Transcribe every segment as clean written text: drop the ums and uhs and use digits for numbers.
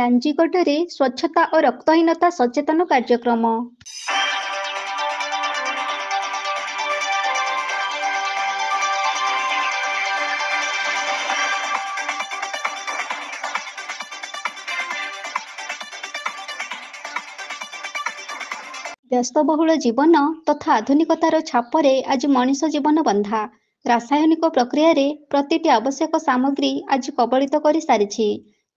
ଲାଞ୍ଜିଗଡ଼ରେ ସ୍ୱଚ୍ଛତା ଓ ରକ୍ତହୀନତା ସଚେତନ କାର୍ଯ୍ୟକ୍ରମ। ବ୍ୟସ୍ତବହୁଳ ଜୀବନ ତଥା ଆଧୁନିକତାର ଛାପରେ ଆଜି ମଣିଷ ଜୀବନ ବନ୍ଧା। ରାସାୟନିକ ପ୍ରକ୍ରିୟାରେ ପ୍ରତିଟି ଆବଶ୍ୟକ ସାମଗ୍ରୀ ଆଜି କବଳିତ କରି ସାରିଛି।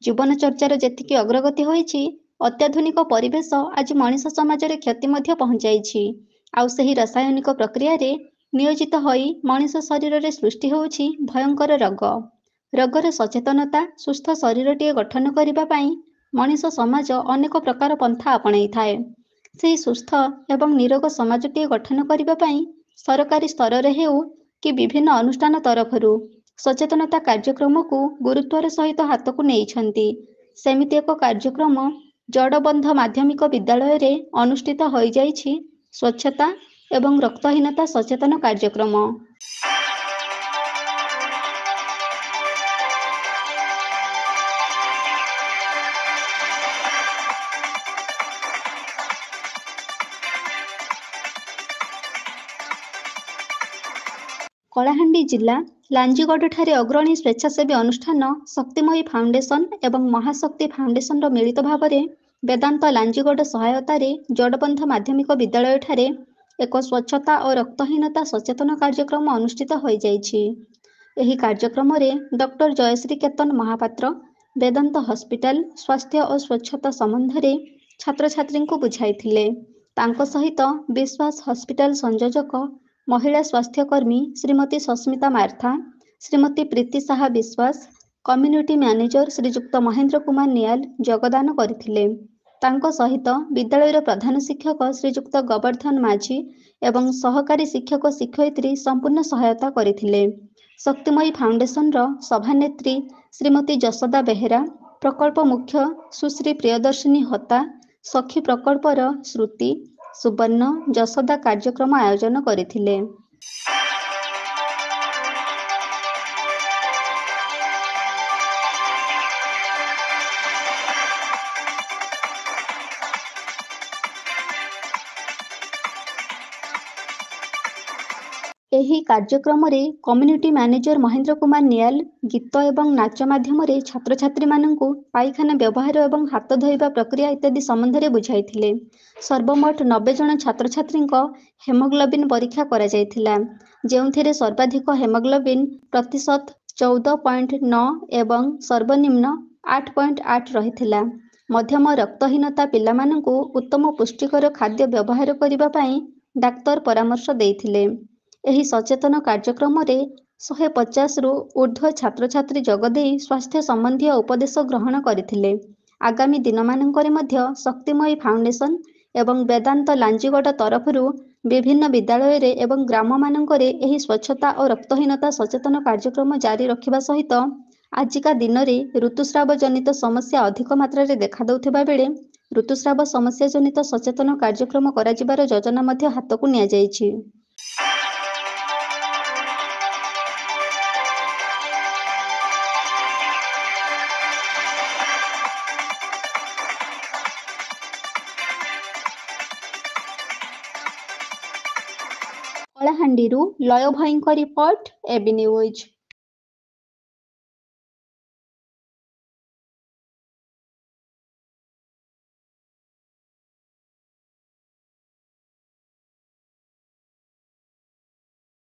ଜୀବନଚର୍ଯ୍ୟାର ଯେତିକି ଅଗ୍ରଗତି ହୋଇଛି, ଅତ୍ୟାଧୁନିକ ପରିବେଶ ଆଜି ମଣିଷ ସମାଜରେ କ୍ଷତି ମଧ୍ୟ ପହଞ୍ଚାଇଛି। ଆଉ ସେହି ରାସାୟନିକ ପ୍ରକ୍ରିୟାରେ ନିୟୋଜିତ ହୋଇ ମଣିଷ ଶରୀରରେ ସୃଷ୍ଟି ହେଉଛି ଭୟଙ୍କର ରୋଗ। ରୋଗର ସଚେତନତା ସୁସ୍ଥ ଶରୀରଟିଏ ଗଠନ କରିବା ପାଇଁ ମଣିଷ ସମାଜ ଅନେକ ପ୍ରକାର ପନ୍ଥା ଆପଣେଇଥାଏ। ସେହି ସୁସ୍ଥ ଏବଂ ନିରୋଗ ସମାଜଟିଏ ଗଠନ କରିବା ପାଇଁ ସରକାରୀ ସ୍ତରରେ ହେଉ କି ବିଭିନ୍ନ ଅନୁଷ୍ଠାନ ତରଫରୁ ସଚେତନତା କାର୍ଯ୍ୟକ୍ରମକୁ ଗୁରୁତ୍ୱର ସହିତ ହାତକୁ ନେଇଛନ୍ତି। ସେମିତି ଏକ କାର୍ଯ୍ୟକ୍ରମ ଜଡବନ୍ଧ ମାଧ୍ୟମିକ ବିଦ୍ୟାଳୟରେ ଅନୁଷ୍ଠିତ ହୋଇଯାଇଛି ସ୍ୱଚ୍ଛତା ଏବଂ ରକ୍ତହୀନତା ସଚେତନ କାର୍ଯ୍ୟକ୍ରମ। କଳାହାଣ୍ଡି ଜିଲ୍ଲା ଲାଞ୍ଜିଗଡ଼ଠାରେ ଅଗ୍ରଣୀ ସ୍ୱେଚ୍ଛାସେବୀ ଅନୁଷ୍ଠାନ ଶକ୍ତିମୟୀ ଫାଉଣ୍ଡେସନ ଏବଂ ମହାଶକ୍ତି ଫାଉଣ୍ଡେସନର ମିଳିତ ଭାବରେ ବେଦାନ୍ତ ଲାଞ୍ଜିଗଡ଼ ସହାୟତାରେ ଜଡବନ୍ଧ ମାଧ୍ୟମିକ ବିଦ୍ୟାଳୟଠାରେ ଏକ ସ୍ୱଚ୍ଛତା ଓ ରକ୍ତହୀନତା ସଚେତନ କାର୍ଯ୍ୟକ୍ରମ ଅନୁଷ୍ଠିତ ହୋଇଯାଇଛି। ଏହି କାର୍ଯ୍ୟକ୍ରମରେ ଡକ୍ଟର ଜୟଶ୍ରୀ କେତନ ମହାପାତ୍ର ବେଦାନ୍ତ ହସ୍ପିଟାଲ ସ୍ୱାସ୍ଥ୍ୟ ଓ ସ୍ୱଚ୍ଛତା ସମ୍ବନ୍ଧରେ ଛାତ୍ରଛାତ୍ରୀଙ୍କୁ ବୁଝାଇଥିଲେ। ତାଙ୍କ ସହିତ ବିଶ୍ୱାସ ହସ୍ପିଟାଲ ସଂଯୋଜକ ମହିଳା ସ୍ୱାସ୍ଥ୍ୟକର୍ମୀ ଶ୍ରୀମତୀ ସସ୍ମିତା ମାର୍ଥା, ଶ୍ରୀମତୀ ପ୍ରୀତି ସାହା ବିଶ୍ୱାସ, କମ୍ୟୁନିଟି ମ୍ୟାନେଜର ଶ୍ରୀଯୁକ୍ତ ମହେନ୍ଦ୍ର କୁମାର ନିଆଲ ଯୋଗଦାନ କରିଥିଲେ। ତାଙ୍କ ସହିତ ବିଦ୍ୟାଳୟର ପ୍ରଧାନ ଶିକ୍ଷକ ଶ୍ରୀଯୁକ୍ତ ଗୋବର୍ଦ୍ଧନ ମାଝୀ ଏବଂ ସହକାରୀ ଶିକ୍ଷକ ଶିକ୍ଷୟିତ୍ରୀ ସମ୍ପୂର୍ଣ୍ଣ ସହାୟତା କରିଥିଲେ। ଶକ୍ତିମୟୀ ଫାଉଣ୍ଡେସନର ସଭାନେତ୍ରୀ ଶ୍ରୀମତୀ ଯଶୋଦା ବେହେରା, ପ୍ରକଳ୍ପ ମୁଖ୍ୟ ସୁଶ୍ରୀ ପ୍ରିୟଦର୍ଶିନୀ ହୋତା, ସଖୀ ପ୍ରକଳ୍ପର ଶ୍ରୁତି, ସୁବର୍ଣ୍ଣ, ଯଶୋଦା କାର୍ଯ୍ୟକ୍ରମ ଆୟୋଜନ କରିଥିଲେ। ଏହି କାର୍ଯ୍ୟକ୍ରମରେ କମ୍ୟୁନିଟି ମ୍ୟାନେଜର ମହେନ୍ଦ୍ର କୁମାର ନିଆଲ ଗୀତ ଏବଂ ନାଚ ମାଧ୍ୟମରେ ଛାତ୍ରଛାତ୍ରୀମାନଙ୍କୁ ପାଇଖାନା ବ୍ୟବହାର ଏବଂ ହାତ ଧୋଇବା ପ୍ରକ୍ରିୟା ଇତ୍ୟାଦି ସମ୍ବନ୍ଧରେ ବୁଝାଇଥିଲେ। ସର୍ବମୋଟ 90 ଜଣ ଛାତ୍ରଛାତ୍ରୀଙ୍କ ହେମୋଗ୍ଲୋବିନ୍ ପରୀକ୍ଷା କରାଯାଇଥିଲା, ଯେଉଁଥିରେ ସର୍ବାଧିକ ହେମୋଗ୍ଲୋବିନ୍ ପ୍ରତିଶତ 14.9 ଏବଂ ସର୍ବନିମ୍ନ 8.8 ରହିଥିଲା। ମଧ୍ୟମ ରକ୍ତହୀନତା ପିଲାମାନଙ୍କୁ ଉତ୍ତମ ପୁଷ୍ଟିକର ଖାଦ୍ୟ ବ୍ୟବହାର କରିବା ପାଇଁ ଡାକ୍ତର ପରାମର୍ଶ ଦେଇଥିଲେ। ଏହି ସଚେତନ କାର୍ଯ୍ୟକ୍ରମରେ 150ରୁ ଊର୍ଦ୍ଧ୍ୱ ଛାତ୍ରଛାତ୍ରୀ ଯୋଗଦେଇ ସ୍ୱାସ୍ଥ୍ୟ ସମ୍ବନ୍ଧୀୟ ଉପଦେଶ ଗ୍ରହଣ କରିଥିଲେ। ଆଗାମୀ ଦିନମାନଙ୍କରେ ମଧ୍ୟ ଶକ୍ତିମୟୀ ଫାଉଣ୍ଡେସନ ଏବଂ ବେଦାନ୍ତ ଲାଞ୍ଜିଗଡ଼ ତରଫରୁ ବିଭିନ୍ନ ବିଦ୍ୟାଳୟରେ ଏବଂ ଗ୍ରାମମାନଙ୍କରେ ଏହି ସ୍ୱଚ୍ଛତା ଓ ରକ୍ତହୀନତା ସଚେତନ କାର୍ଯ୍ୟକ୍ରମ ଜାରି ରଖିବା ସହିତ ଆଜିକା ଦିନରେ ଋତୁସ୍ରାବ ଜନିତ ସମସ୍ୟା ଅଧିକ ମାତ୍ରାରେ ଦେଖାଦେଉଥିବା ବେଳେ ଋତୁସ୍ରାବ ସମସ୍ୟା ଜନିତ ସଚେତନ କାର୍ଯ୍ୟକ୍ରମ କରାଯିବାର ଯୋଜନା ମଧ୍ୟ ହାତକୁ ନିଆଯାଇଛି। କଳାହାଣ୍ଡିରୁ ଲୟ ଭାଇଙ୍କ ରିପୋର୍ଟ, ଏବି ନ୍ୟୁଜ।